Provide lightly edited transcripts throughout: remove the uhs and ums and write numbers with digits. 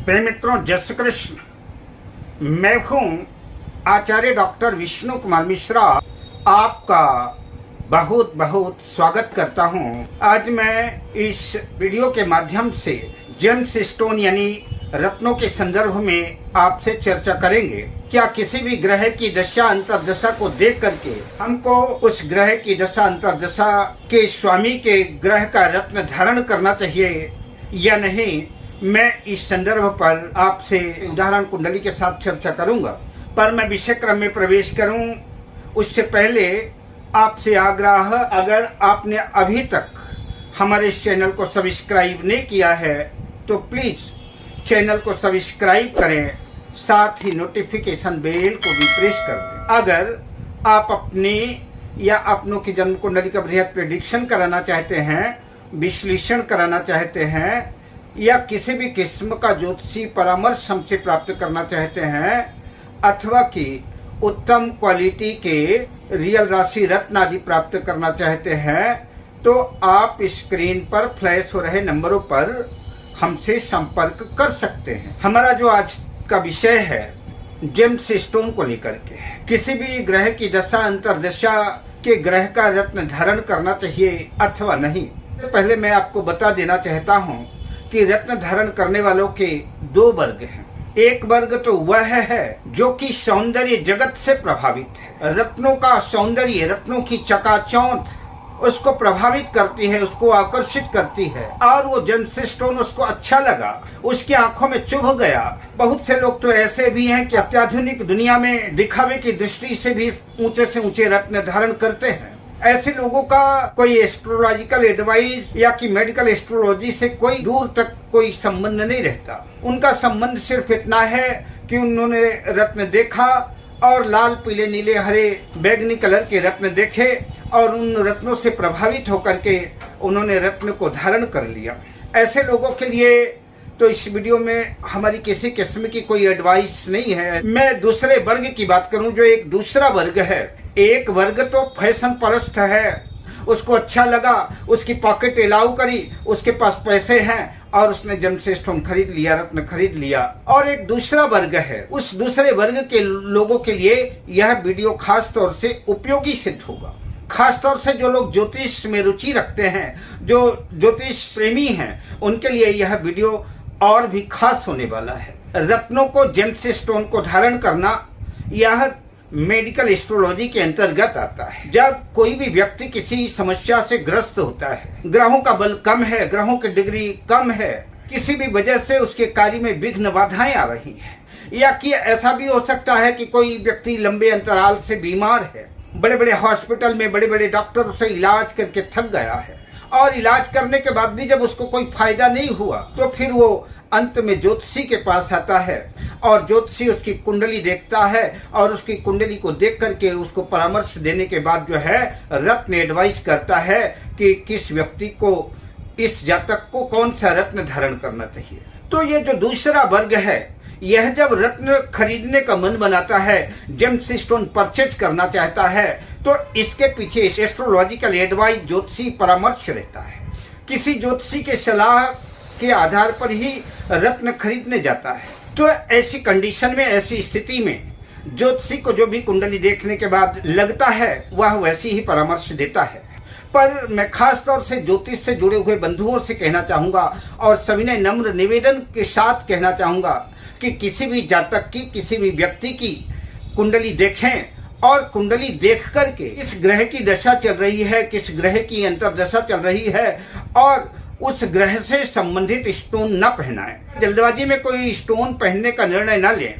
प्रिय मित्रों, जय श्री कृष्ण। मैं हूँ आचार्य डॉक्टर विष्णु कुमार मिश्रा, आपका बहुत बहुत स्वागत करता हूँ। आज मैं इस वीडियो के माध्यम से जेम्स स्टोन यानी रत्नों के संदर्भ में आपसे चर्चा करेंगे। क्या किसी भी ग्रह की दशा अंतर्दशा को देख करके हमको उस ग्रह की दशा अंतर्दशा के स्वामी के ग्रह का रत्न धारण करना चाहिए या नहीं? मैं इस संदर्भ पर आपसे उदाहरण कुंडली के साथ चर्चा करूंगा। पर मैं विषय क्रम में प्रवेश करूं उससे पहले आपसे आग्रह, अगर आपने अभी तक हमारे इस चैनल को सब्सक्राइब नहीं किया है तो प्लीज चैनल को सब्सक्राइब करें, साथ ही नोटिफिकेशन बेल को भी प्रेस कर दें। अगर आप अपनी या अपनों की जन्म कुंडली का बृहद प्रेडिक्शन कराना चाहते हैं, विश्लेषण कराना चाहते हैं, या किसी भी किस्म का ज्योतिषी परामर्श हमसे प्राप्त करना चाहते हैं, अथवा कि उत्तम क्वालिटी के रियल राशि रत्न आदि प्राप्त करना चाहते हैं, तो आप स्क्रीन पर फ्लैश हो रहे नंबरों पर हमसे संपर्क कर सकते हैं। हमारा जो आज का विषय है जेम्स स्टोन को लेकर के, किसी भी ग्रह की दशा अंतर्दशा के ग्रह का रत्न धारण करना चाहिए अथवा नहीं। पहले मैं आपको बता देना चाहता हूँ कि रत्न धारण करने वालों के दो वर्ग हैं। एक वर्ग तो वह है जो कि सौंदर्य जगत से प्रभावित है। रत्नों का सौंदर्य, रत्नों की चकाचौंध उसको प्रभावित करती है, उसको आकर्षित करती है, और वो जेम्स स्टोन उसको अच्छा लगा, उसकी आंखों में चुभ गया। बहुत से लोग तो ऐसे भी हैं कि अत्याधुनिक दुनिया में दिखावे की दृष्टि से भी ऊंचे से ऊंचे रत्न धारण करते हैं। ऐसे लोगों का कोई एस्ट्रोलॉजिकल एडवाइस या कि मेडिकल एस्ट्रोलॉजी से कोई दूर तक कोई संबंध नहीं रहता। उनका संबंध सिर्फ इतना है कि उन्होंने रत्न देखा और लाल, पीले, नीले, हरे, बैगनी कलर के रत्न देखे और उन रत्नों से प्रभावित होकर के उन्होंने रत्न को धारण कर लिया। ऐसे लोगों के लिए तो इस वीडियो में हमारी किसी किस्म की कोई एडवाइस नहीं है। मैं दूसरे वर्ग की बात करूं, जो एक दूसरा वर्ग है। एक वर्ग तो फैशन परस्त है, उसको अच्छा लगा, उसकी पॉकेट अलाउ करी, उसके पास पैसे हैं और उसने जेम्स स्टोन खरीद लिया, रत्न खरीद लिया। और एक दूसरा वर्ग है, उस दूसरे वर्ग के लोगों के लिए यह वीडियो खास तौर से उपयोगी सिद्ध होगा। खास तौर से जो लोग ज्योतिष में रुचि रखते हैं, जो ज्योतिष प्रेमी हैं, उनके लिए यह वीडियो और भी खास होने वाला है। रत्नों को, जेम्स स्टोन को धारण करना यह मेडिकल एस्ट्रोलॉजी के अंतर्गत आता है। जब कोई भी व्यक्ति किसी समस्या से ग्रस्त होता है, ग्रहों का बल कम है, ग्रहों की डिग्री कम है, किसी भी वजह से उसके कार्य में विघ्न बाधाएं आ रही है, या कि ऐसा भी हो सकता है कि कोई व्यक्ति लंबे अंतराल से बीमार है, बड़े बड़े हॉस्पिटल में बड़े बड़े डॉक्टरों से इलाज करके थक गया है, और इलाज करने के बाद भी जब उसको कोई फायदा नहीं हुआ तो फिर वो अंत में ज्योतिषी के पास आता है और ज्योतिषी उसकी कुंडली देखता है और उसकी कुंडली को देख करके उसको परामर्श देने के बाद जो है रत्न एडवाइस करता है कि किस व्यक्ति को, इस जातक को कौन सा रत्न धारण करना चाहिए। तो ये जो दूसरा वर्ग है, यह जब रत्न खरीदने का मन बनाता है, जेम्स स्टोन परचेज करना चाहता है, तो इसके पीछे एस्ट्रोलॉजिकल एडवाइस, ज्योतिषी परामर्श रहता है। किसी ज्योतिषी के सलाह के आधार पर ही रत्न खरीदने जाता है। तो ऐसी कंडीशन में, ऐसी स्थिति में ज्योतिषी को जो भी कुंडली देखने के बाद लगता है वह वैसी ही परामर्श देता है। पर मैं खास तौर से ज्योतिष से जुड़े हुए बंधुओं से कहना चाहूंगा और सविनय नम्र निवेदन के साथ कहना चाहूंगा कि किसी भी जातक की, किसी भी व्यक्ति की कुंडली देखें और कुंडली देख करके किस ग्रह की दशा चल रही है, किस ग्रह की अंतर्दशा चल रही है, और उस ग्रह से संबंधित स्टोन न पहनाएं। जल्दबाजी में कोई स्टोन पहनने का निर्णय न लें।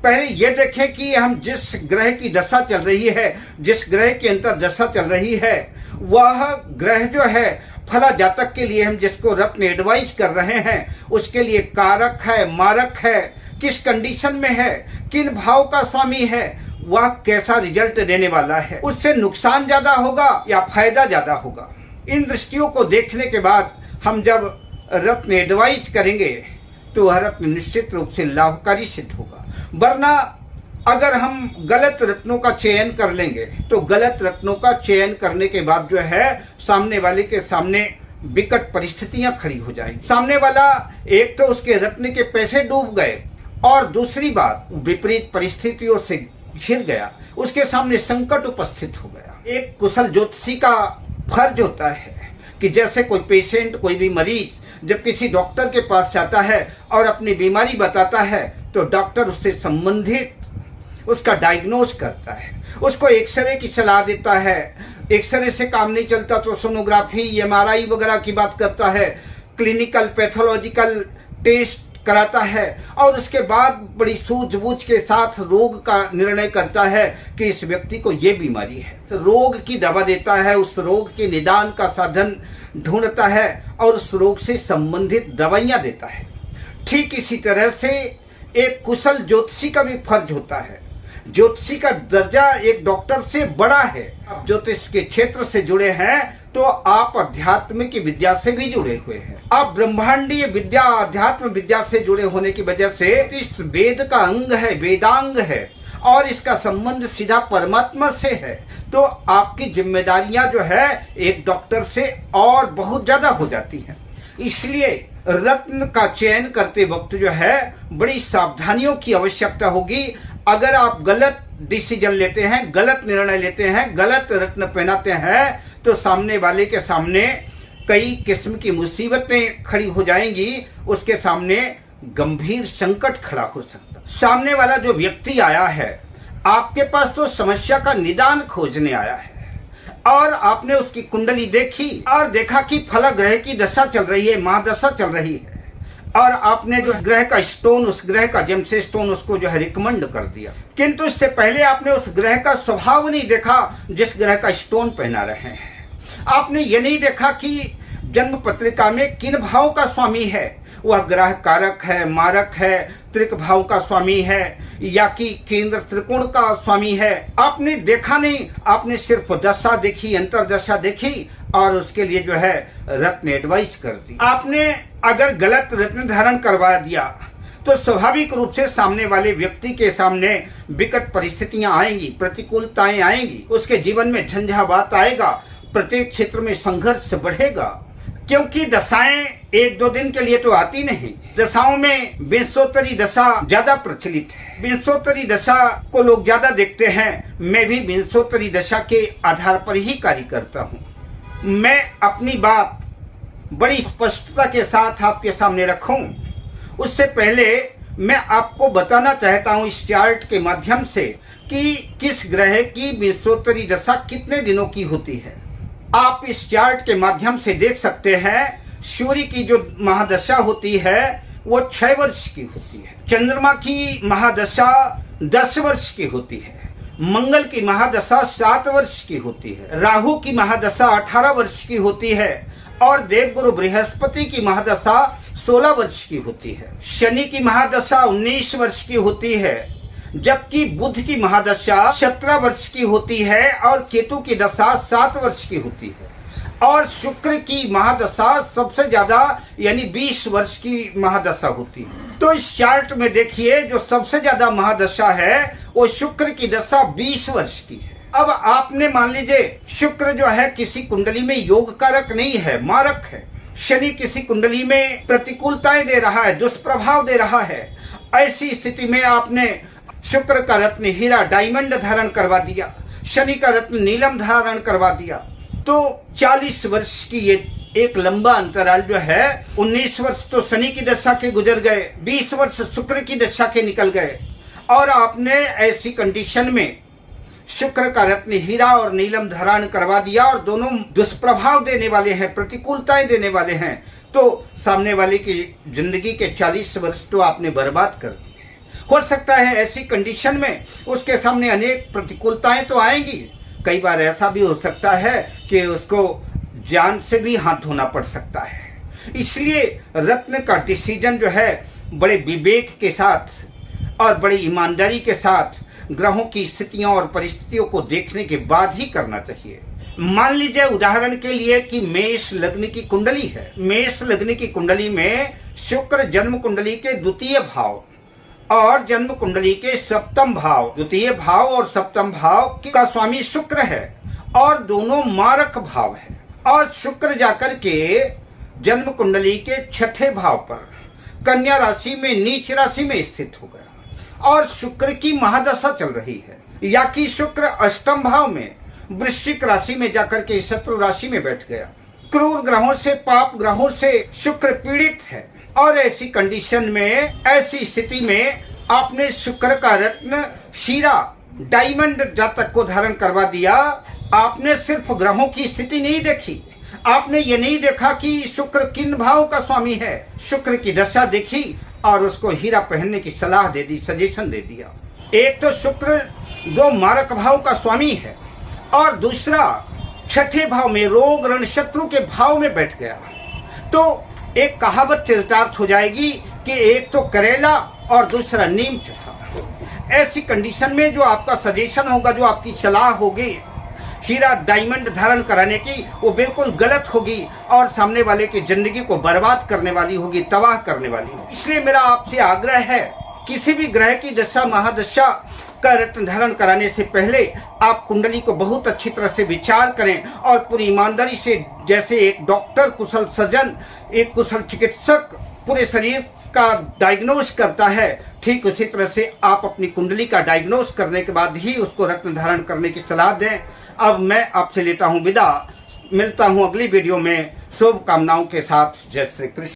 पहले यह देखें कि हम जिस ग्रह की दशा चल रही है, जिस ग्रह की अंतर्दशा चल रही है, वह ग्रह जो है फला जातक के लिए हम जिसको रत्न एडवाइस कर रहे हैं उसके लिए कारक है, मारक है, किस कंडीशन में है, किन भाव का स्वामी है, वह कैसा रिजल्ट देने वाला है, उससे नुकसान ज्यादा होगा या फायदा ज्यादा होगा। इन दृष्टियों को देखने के बाद हम जब रत्न एडवाइस करेंगे तो वह रत्न निश्चित रूप से लाभकारी सिद्ध होगा। वरना अगर हम गलत रत्नों का चयन कर लेंगे तो गलत रत्नों का चयन करने के बाद जो है सामने वाले के सामने विकट परिस्थितियां खड़ी हो जाएंगी। सामने वाला एक तो उसके रत्न के पैसे डूब गए और दूसरी बात विपरीत परिस्थितियों से घिर गया, उसके सामने संकट उपस्थित हो गया। एक कुशल ज्योतिषी का फर्ज होता है कि जैसे कोई पेशेंट, कोई भी मरीज जब किसी डॉक्टर के पास जाता है और अपनी बीमारी बताता है तो डॉक्टर उससे संबंधित उसका डायग्नोज करता है, उसको एक्सरे की सलाह देता है। एक्सरे से काम नहीं चलता तो सोनोग्राफी, एमआरआई वगैरह की बात करता है, क्लिनिकल पैथोलॉजिकल टेस्ट कराता है और उसके बाद बड़ी सूझबूझ के साथ रोग का निर्णय करता है कि इस व्यक्ति को ये बीमारी है। तो रोग की दवा देता है, उस रोग के निदान का साधन ढूंढता है और उस रोग से संबंधित दवाइयां देता है। ठीक इसी तरह से एक कुशल ज्योतिषी का भी फर्ज होता है। ज्योतिषी का दर्जा एक डॉक्टर से बड़ा है। आप ज्योतिष के क्षेत्र से जुड़े हैं तो आप अध्यात्म की विद्या से भी जुड़े हुए हैं। आप ब्रह्मांडीय विद्या, अध्यात्म विद्या से जुड़े होने की वजह से इस वेद का अंग है, वेदांग है और इसका संबंध सीधा परमात्मा से है। तो आपकी जिम्मेदारियां जो है एक डॉक्टर से और बहुत ज्यादा हो जाती हैं। इसलिए रत्न का चयन करते वक्त जो है बड़ी सावधानियों की आवश्यकता होगी। अगर आप गलत डिसीजन लेते हैं, गलत निर्णय लेते हैं, गलत रत्न पहनाते हैं तो सामने वाले के सामने कई किस्म की मुसीबतें खड़ी हो जाएंगी, उसके सामने गंभीर संकट खड़ा हो सकता। सामने वाला जो व्यक्ति आया है आपके पास तो समस्या का निदान खोजने आया है और आपने उसकी कुंडली देखी और देखा कि फला ग्रह की दशा चल रही है, महादशा चल रही है और आपने जो ग्रह का स्टोन, उस ग्रह का जेमसे स्टोन उसको जो है रिकमेंड कर दिया। किंतु इससे पहले आपने उस ग्रह का स्वभाव नहीं देखा जिस ग्रह का स्टोन पहना रहे हैं। आपने ये नहीं देखा कि जन्म पत्रिका में किन भाव का स्वामी है, वह ग्रह कारक है, मारक है, त्रिक भाव का स्वामी है या कि केंद्र त्रिकोण का स्वामी है। आपने देखा नहीं, आपने सिर्फ दशा देखी, अंतरदशा देखी और उसके लिए जो है रत्न एडवाइस कर दी। आपने अगर गलत रत्न धारण करवा दिया तो स्वाभाविक रूप से सामने वाले व्यक्ति के सामने विकट परिस्थितियां आएंगी, प्रतिकूलताएं आएंगी, उसके जीवन में झंझावात आएगा, प्रत्येक क्षेत्र में संघर्ष बढ़ेगा। क्योंकि दशाएं एक दो दिन के लिए तो आती नहीं। दशाओं में विंशोत्तरी दशा ज्यादा प्रचलित है, विंशोत्तरी दशा को लोग ज्यादा देखते हैं। मैं भी विंशोत्तरी दशा के आधार पर ही कार्य करता हूँ। मैं अपनी बात बड़ी स्पष्टता के साथ आपके सामने रखूं उससे पहले मैं आपको बताना चाहता हूं इस चार्ट के माध्यम से कि किस ग्रह की विंशोत्तरी दशा कितने दिनों की होती है। आप इस चार्ट के माध्यम से देख सकते हैं सूर्य की जो महादशा होती है वो 6 वर्ष की होती है, चंद्रमा की महादशा 10 वर्ष की होती है, मंगल की महादशा 7 वर्ष की होती है, राहु की महादशा 18 वर्ष की होती है और देवगुरु बृहस्पति की महादशा 16 वर्ष की होती है। शनि की महादशा 19 वर्ष की होती है, जबकि बुध की महादशा 17 वर्ष की होती है और केतु की दशा 7 वर्ष की होती है और शुक्र की महादशा सबसे ज्यादा यानी 20 वर्ष की महादशा होती है। तो इस चार्ट में देखिए जो सबसे ज्यादा महादशा है वो शुक्र की दशा 20 वर्ष की है। अब आपने मान लीजिए शुक्र जो है किसी कुंडली में योग कारक नहीं है, मारक है। शनि किसी कुंडली में प्रतिकूलताएं दे रहा है, दुष्प्रभाव दे रहा है। ऐसी स्थिति में आपने शुक्र का रत्न हीरा डायमंड धारण करवा दिया, शनि का रत्न नीलम धारण करवा दिया, तो 40 वर्ष की ये एक लंबा अंतराल जो है, 19 वर्ष तो शनि की दशा के गुजर गए, 20 वर्ष शुक्र की दशा के निकल गए और आपने ऐसी कंडीशन में शुक्र का रत्न हीरा और नीलम धारण करवा दिया और दोनों दुष्प्रभाव देने वाले हैं, प्रतिकूलताएं देने वाले हैं। तो सामने वाले की जिंदगी के 40 वर्ष तो आपने बर्बाद कर दिए। हो सकता है ऐसी कंडीशन में उसके सामने अनेक प्रतिकूलताएं तो आएंगी, कई बार ऐसा भी हो सकता है कि उसको जान से भी हाथ धोना पड़ सकता है। इसलिए रत्न का डिसीजन जो है बड़े विवेक के साथ और बड़ी ईमानदारी के साथ ग्रहों की स्थितियों और परिस्थितियों को देखने के बाद ही करना चाहिए। मान लीजिए उदाहरण के लिए कि मेष लग्न की कुंडली है। मेष लग्न की कुंडली में शुक्र जन्म कुंडली के द्वितीय भाव और जन्म कुंडली के सप्तम भाव, द्वितीय भाव और सप्तम भाव का स्वामी शुक्र है और दोनों मारक भाव है और शुक्र जाकर के जन्म कुंडली के छठे भाव पर कन्या राशि में नीच राशि में स्थित हो गया और शुक्र की महादशा चल रही है। या कि शुक्र अष्टम भाव में वृश्चिक राशि में जाकर के शत्रु राशि में बैठ गया। क्रूर ग्रहों से, पाप ग्रहों से शुक्र पीड़ित है और ऐसी कंडीशन में, ऐसी स्थिति में आपने शुक्र का रत्न हीरा डायमंड जातक को धारण करवा दिया। आपने सिर्फ ग्रहों की स्थिति नहीं देखी, आपने ये नहीं देखा कि शुक्र किन भाव का स्वामी है। शुक्र की दशा देखी और उसको हीरा पहनने की सलाह दे दी, सजेशन दे दिया। एक तो शुक्र 2 मारक भाव का स्वामी है और दूसरा छठे भाव में रोग ऋण शत्रु के भाव में बैठ गया। तो एक कहावत चरितार्थ हो जाएगी कि एक तो करेला और दूसरा नीम चढ़ा। ऐसी कंडीशन में जो आपका सजेशन होगा, जो आपकी सलाह होगी हीरा डायमंड धारण कराने की, वो बिल्कुल गलत होगी और सामने वाले की जिंदगी को बर्बाद करने वाली होगी, तबाह करने वाली होगी। इसलिए मेरा आपसे आग्रह है, किसी भी ग्रह की दशा महादशा का रत्न धारण कराने से पहले आप कुंडली को बहुत अच्छी तरह से विचार करें और पूरी ईमानदारी से, जैसे एक डॉक्टर कुशल सर्जन, एक कुशल चिकित्सक पूरे शरीर का डायग्नोस करता है, ठीक उसी तरह से आप अपनी कुंडली का डायग्नोस करने के बाद ही उसको रत्न धारण करने की सलाह दें। अब मैं आपसे लेता हूं विदा, मिलता हूं अगली वीडियो में शुभकामनाओं के साथ। जय श्री कृष्ण।